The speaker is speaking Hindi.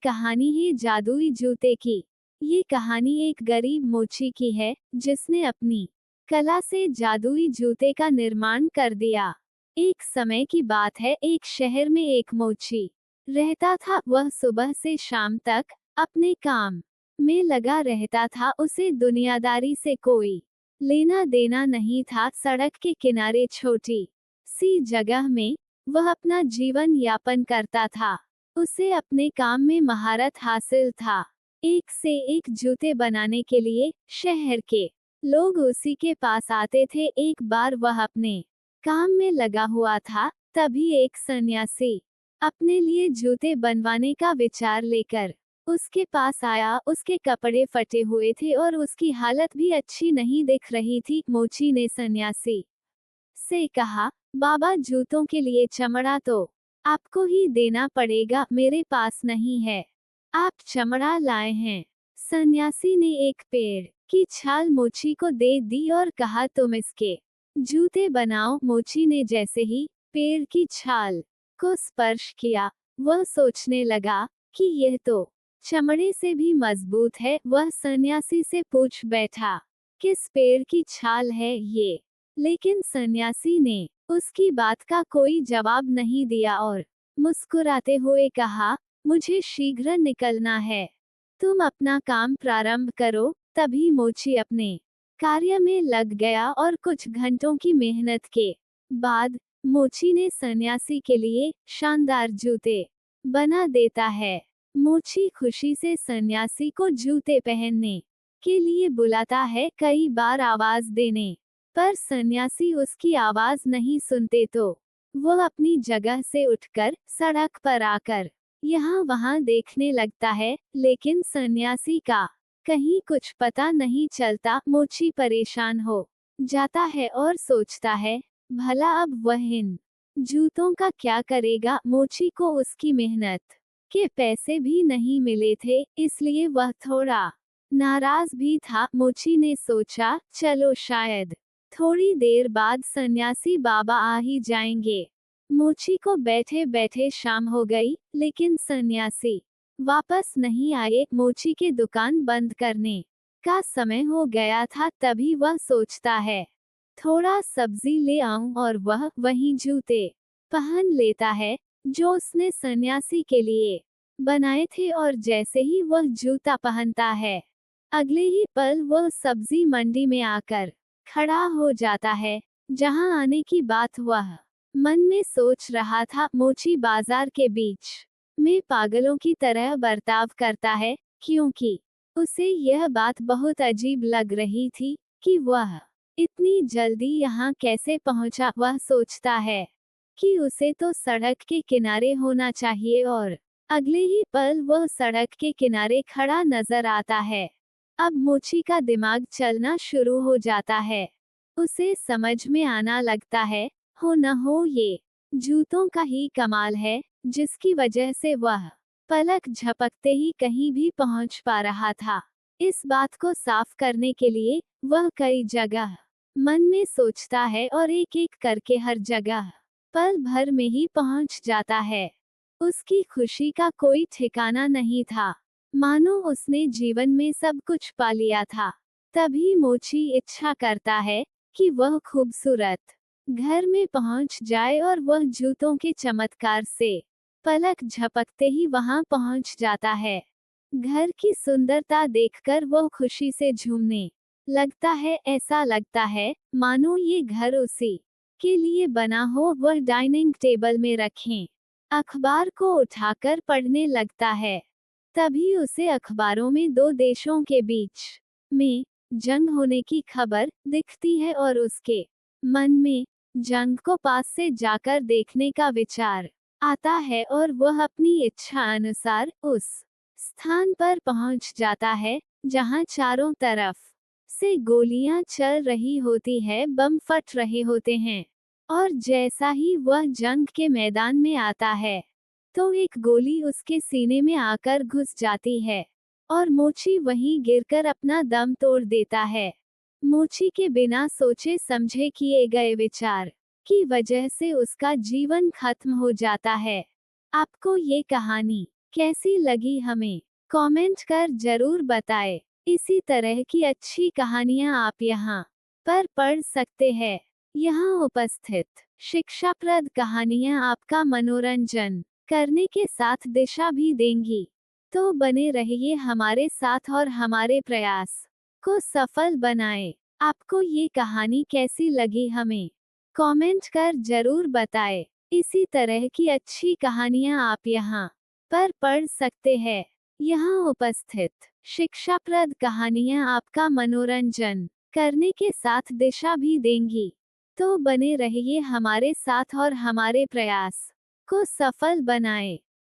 कहानी है जादुई जूते की। ये कहानी एक गरीब मोची की है, जिसने अपनी कला से जादुई जूते का निर्माण कर दिया। एक समय की बात है, एक शहर में एक मोची रहता था। वह सुबह से शाम तक अपने काम में लगा रहता था। उसे दुनियादारी से कोई लेना देना नहीं था। सड़क के किनारे छोटी सी जगह में वह अपना जीवन यापन करता था। उसे अपने काम में महारत हासिल था। एक से एक जूते बनाने के लिए शहर के लोग उसी के पास आते थे। एक बार वह अपने काम में लगा हुआ था, तभी एक सन्यासी अपने लिए जूते बनवाने का विचार लेकर उसके पास आया। उसके कपड़े फटे हुए थे और उसकी हालत भी अच्छी नहीं दिख रही थी। मोची ने सन्यासी से कहा, बाबा, जूतों के लिए चमड़ा तो आपको ही देना पड़ेगा, मेरे पास नहीं है। आप चमड़ा लाए हैं। सन्यासी ने एक पेड़ की छाल मोची को दे दी और कहा, तुम इसके जूते बनाओ। मोची ने जैसे ही पेड़ की छाल को स्पर्श किया, वह सोचने लगा कि यह तो चमड़े से भी मजबूत है। वह सन्यासी से पूछ बैठा, किस पेड़ की छाल है ये? लेकिन सन्यासी ने उसकी बात का कोई जवाब नहीं दिया और मुस्कुराते हुए कहा, मुझे शीघ्र निकलना है, तुम अपना काम प्रारंभ करो। तभी मोची अपने कार्य में लग गया और कुछ घंटों की मेहनत के बाद मोची ने सन्यासी के लिए शानदार जूते बना देता है। मोची खुशी से सन्यासी को जूते पहनने के लिए बुलाता है। कई बार आवाज देने पर सन्यासी उसकी आवाज नहीं सुनते तो वह अपनी जगह से उठकर सड़क पर आकर यहाँ वहाँ देखने लगता है, लेकिन सन्यासी का कहीं कुछ पता नहीं चलता। मोची परेशान हो जाता है और सोचता है, भला अब वह इन जूतों का क्या करेगा? मोची को उसकी मेहनत के पैसे भी नहीं मिले थे, इसलिए वह थोड़ा नाराज भी था। मोची ने सोचा, चलो शायद थोड़ी देर बाद सन्यासी बाबा आ ही जाएंगे। मोची को बैठे बैठे शाम हो गई, लेकिन सन्यासी वापस नहीं आए। मोची के दुकान बंद करने का समय हो गया था। तभी वह सोचता है, थोड़ा सब्जी ले आऊं, और वह वही जूते पहन लेता है जो उसने सन्यासी के लिए बनाए थे। और जैसे ही वह जूता पहनता है, अगले ही पल वह सब्जी मंडी में आकर खड़ा हो जाता है, जहां आने की बात वह मन में सोच रहा था। मोची बाजार के बीच में पागलों की तरह बर्ताव करता है, क्योंकि उसे यह बात बहुत अजीब लग रही थी कि वह इतनी जल्दी यहाँ कैसे पहुंचा। वह सोचता है कि उसे तो सड़क के किनारे होना चाहिए, और अगले ही पल वह सड़क के किनारे खड़ा नजर आता है। अब मोची का दिमाग चलना शुरू हो जाता है। उसे समझ में आना लगता है, हो न हो ये जूतों का ही कमाल है, जिसकी वजह से वह पलक झपकते ही कहीं भी पहुंच पा रहा था। इस बात को साफ करने के लिए वह कई जगह मन में सोचता है और एक एक करके हर जगह पल भर में ही पहुंच जाता है। उसकी खुशी का कोई ठिकाना नहीं था, मानो उसने जीवन में सब कुछ पा लिया था। तभी मोची इच्छा करता है कि वह खूबसूरत घर में पहुंच जाए, और वह जूतों के चमत्कार से पलक झपकते ही वहां पहुंच जाता है। घर की सुंदरता देखकर वह खुशी से झूमने लगता है। ऐसा लगता है मानो ये घर उसी के लिए बना हो। वह डाइनिंग टेबल में रखें अखबार को उठाकर पढ़ने लगता है। तभी उसे अखबारों में दो देशों के बीच में जंग होने की खबर दिखती है, और उसके मन में जंग को पास से जाकर देखने का विचार आता है, और वह अपनी इच्छा अनुसार उस स्थान पर पहुंच जाता है जहां चारों तरफ से गोलियां चल रही होती है, बम फट रहे होते हैं। और जैसा ही वह जंग के मैदान में आता है, तो एक गोली उसके सीने में आकर घुस जाती है, और मोची वहीं गिरकर अपना दम तोड़ देता है। मोची के बिना सोचे समझे किए गए विचार की वजह से उसका जीवन खत्म हो जाता है। आपको ये कहानी कैसी लगी हमें कमेंट कर जरूर बताएं। इसी तरह की अच्छी कहानियां आप यहाँ पर पढ़ सकते हैं। यहाँ उपस्थित शिक्षाप्रद कहानियां आपका मनोरंजन करने के साथ दिशा भी देंगी। तो बने रहिए हमारे साथ और हमारे प्रयास को सफल बनाएं। आपको ये कहानी कैसी लगी हमें कमेंट कर जरूर बताएं। इसी तरह की अच्छी कहानियां आप यहाँ पर पढ़ सकते हैं। यहाँ उपस्थित शिक्षाप्रद कहानियां आपका मनोरंजन करने के साथ दिशा भी देंगी। तो बने रहिए हमारे साथ और हमारे प्रयास को सफल बनाएं।